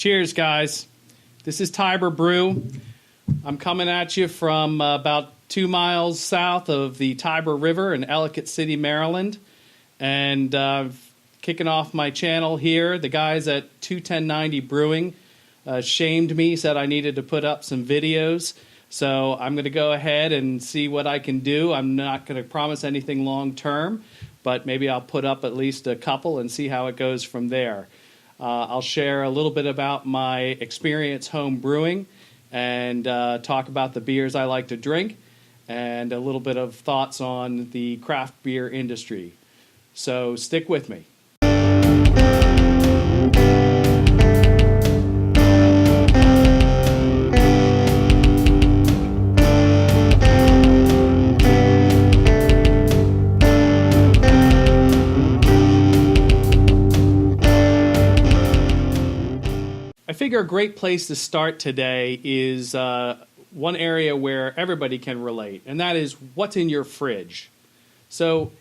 Cheers, guys. This is Tiber Brew. I'm coming at you from about 2 miles south of the Tiber River in Ellicott City, Maryland. And kicking off my channel here, the guys at 21090 Brewing shamed me, said I needed to put up some videos. So I'm going to go ahead and see what I can do. I'm not going to promise anything long term, but maybe I'll put up at least a couple and see how it goes from there. I'll share a little bit about my experience home brewing and talk about the beers I like to drink and a little bit of thoughts on the craft beer industry. So stick with me. I figure a great place to start today is one area where everybody can relate, and that is what's in your fridge. So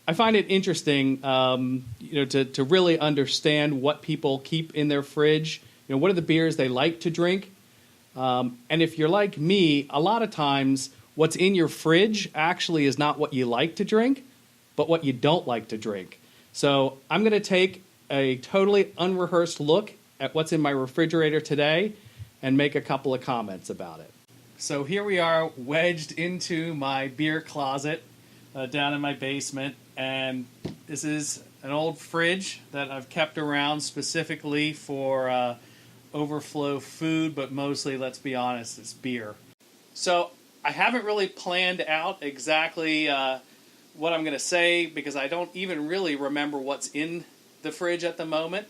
I find it interesting, to really understand what people keep in their fridge. You know, what are the beers they like to drink? And if you're like me, a lot of times what's in your fridge actually is not what you like to drink, but what you don't like to drink. So I'm going to take a totally unrehearsed look at what's in my refrigerator today and make a couple of comments about it. So here we are wedged into my beer closet down in my basement, and this is an old fridge that I've kept around specifically for overflow food, but mostly, let's be honest, it's beer. So I haven't really planned out exactly what I'm going to say because I don't even really remember what's in the fridge at the moment.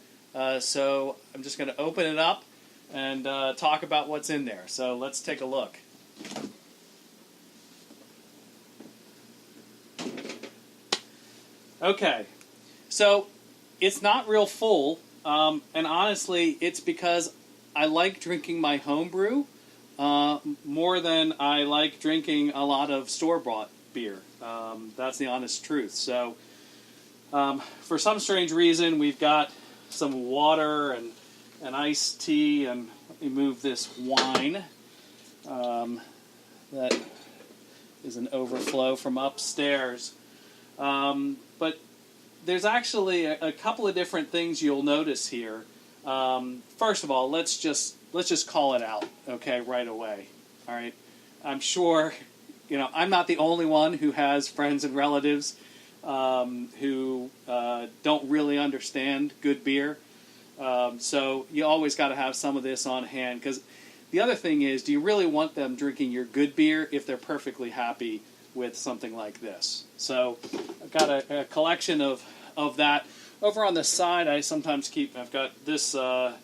So I'm just going to open it up and talk about what's in there. So let's take a look. Okay, so it's not real full, and honestly, it's because I like drinking my home brew more than I like drinking a lot of store-bought beer. That's the honest truth. So for some strange reason, we've got some water and an iced tea, and let me move this wine. That is an overflow from upstairs. But there's actually a couple of different things you'll notice here. First of all, let's just call it out, okay, right away. All right, I'm sure, I'm not the only one who has friends and relatives who don't really understand good beer. So you always got to have some of this on hand, because the other thing is, do you really want them drinking your good beer if they're perfectly happy with something like this? So I've got a collection of that. Over on the side, I sometimes I've got this, a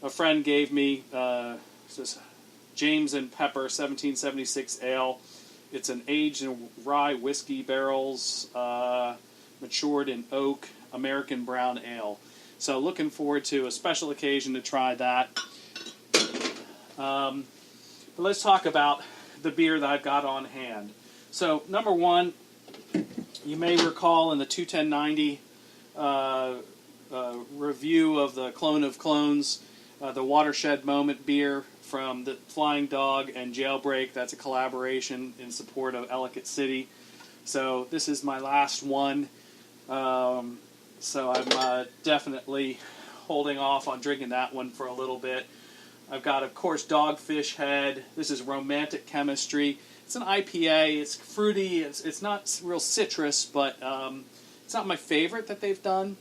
friend gave me, this James and Pepper 1776 Ale. It's an aged in rye whiskey barrels, matured in oak, American brown ale. So looking forward to a special occasion to try that. But let's talk about the beer that I've got on hand. So number one, you may recall in the 21090 review of the Clone of Clones, the Watershed Moment beer from the Flying Dog and Jailbreak. That's a collaboration in support of Ellicott City. So this is my last one. So I'm definitely holding off on drinking that one for a little bit. I've got, of course, Dogfish Head. This is Romantic Chemistry. It's an IPA. It's fruity. It's not real citrus, but it's not my favorite that they've done.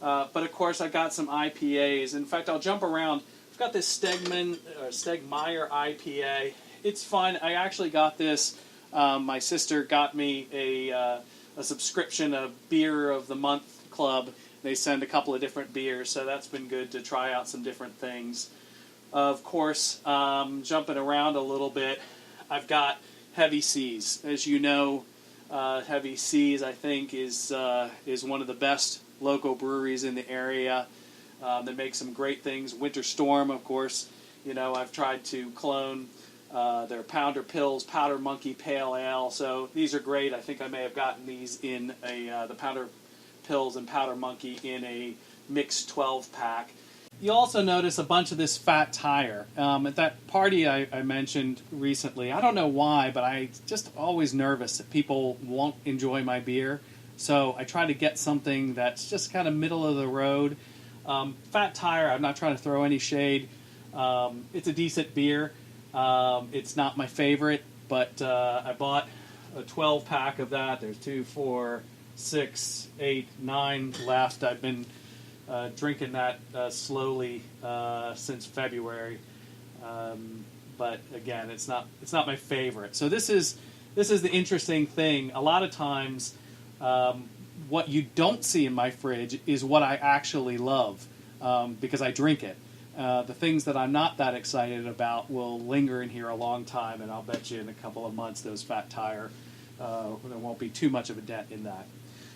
But, of course, I've got some IPAs. In fact, I'll jump around. I've got this Stegmeyer IPA. It's fun. I actually got this. My sister got me a subscription, a Beer of the Month Club. They send a couple of different beers, so that's been good to try out some different things. Of course, jumping around a little bit, I've got Heavy Seas. As you know, Heavy Seas, I think, is one of the best local breweries in the area. They make some great things. Winter Storm, of course. I've tried to clone their Pounder Pills, Powder Monkey Pale Ale. So these are great. I think I may have gotten these in the Powder Pills and Powder Monkey in a mixed 12-pack. you also notice a bunch of this fat tire. At that party I mentioned recently, I don't know why, but I just always nervous that people won't enjoy my beer. So I try to get something that's just kind of middle of the road. Fat tire, I'm not trying to throw any shade. It's a decent beer. It's not my favorite, but I bought a 12-pack of that. There's 2, 4, 6, 8, 9 left. I've been drinking that slowly since February, but again, it's not my favorite. So this is the interesting thing. A lot of times, what you don't see in my fridge is what I actually love because I drink it. The things that I'm not that excited about will linger in here a long time, and I'll bet you in a couple of months those fat tire, there won't be too much of a dent in that.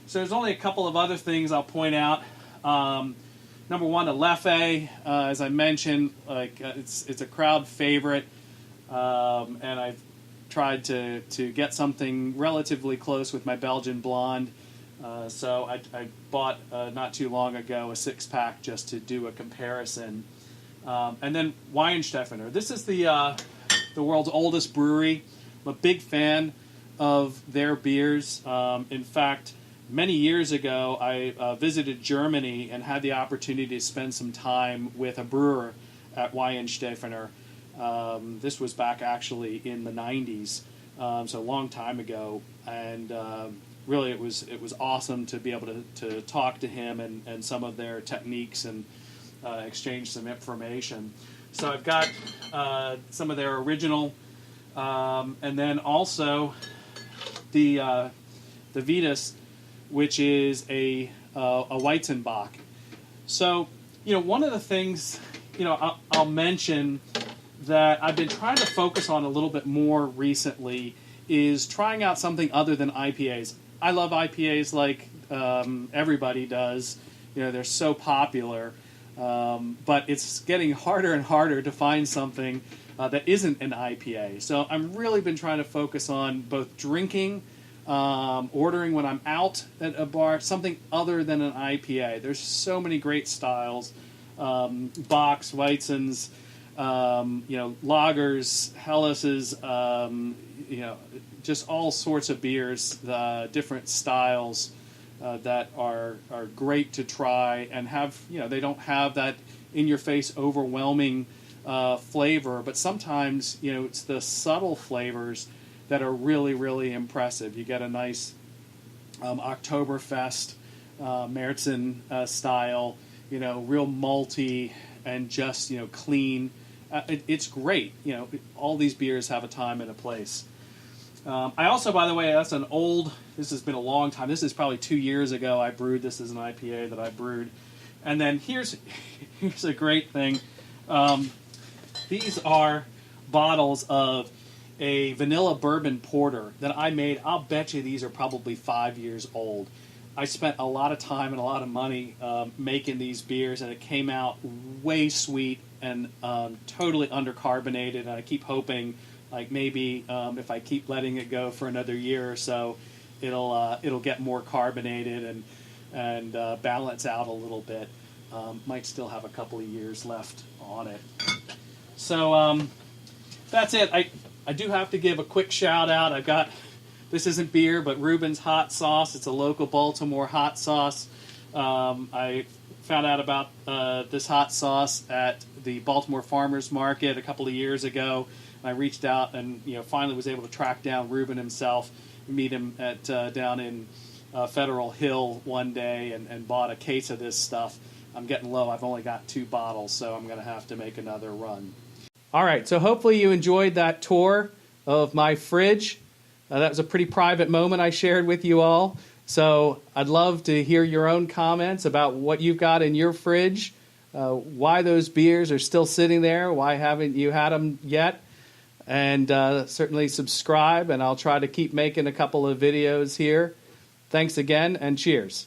So there's only a couple of other things I'll point out. Number one, a Leffe, as I mentioned, it's a crowd favorite, and I've tried to get something relatively close with my Belgian blonde. So I bought not too long ago a 6-pack just to do a comparison. And then Weihenstephaner. This is the world's oldest brewery. I'm a big fan of their beers. In fact, many years ago, I visited Germany and had the opportunity to spend some time with a brewer at Weihenstephaner. This was back actually in the 90s, so a long time ago. And really, it was awesome to be able to talk to him and some of their techniques and exchange some information. So I've got some of their original, and then also the Vitus, which is a Weizenbock. So, one of the things, I'll mention that I've been trying to focus on a little bit more recently is trying out something other than IPAs. I love IPAs like everybody does. They're so popular. But it's getting harder and harder to find something that isn't an IPA. So I've really been trying to focus on both drinking, ordering when I'm out at a bar, something other than an IPA. There's so many great styles, Bocks, Weizens, lagers, Hellas's, just all sorts of beers, different styles that are great to try and have. They don't have that in-your-face, overwhelming flavor, but sometimes it's the subtle flavors that are really, really impressive. You get a nice Oktoberfest Märzen style, real malty and just clean. It's great. All these beers have a time and a place. I also, by the way, this has been a long time. This is probably 2 years ago I brewed this as an IPA that I brewed. And then here's a great thing. These are bottles of a vanilla bourbon porter that I made. I'll bet you these are probably 5 years old. I spent a lot of time and a lot of money making these beers, and it came out way sweet and totally undercarbonated. And I keep hoping, maybe if I keep letting it go for another year or so, it'll get more carbonated and balance out a little bit. Might still have a couple of years left on it. So that's it. I do have to give a quick shout out. I've got, this isn't beer, but Reuben's Hot Sauce. It's a local Baltimore hot sauce. I found out about this hot sauce at the Baltimore Farmers Market a couple of years ago. I reached out and finally was able to track down Reuben himself, meet him at down in Federal Hill one day, and bought a case of this stuff. I'm getting low. I've only got 2 bottles, so I'm going to have to make another run. All right, so hopefully you enjoyed that tour of my fridge. That was a pretty private moment I shared with you all. So I'd love to hear your own comments about what you've got in your fridge, why those beers are still sitting there, why haven't you had them yet, and certainly subscribe, and I'll try to keep making a couple of videos here. Thanks again, and cheers.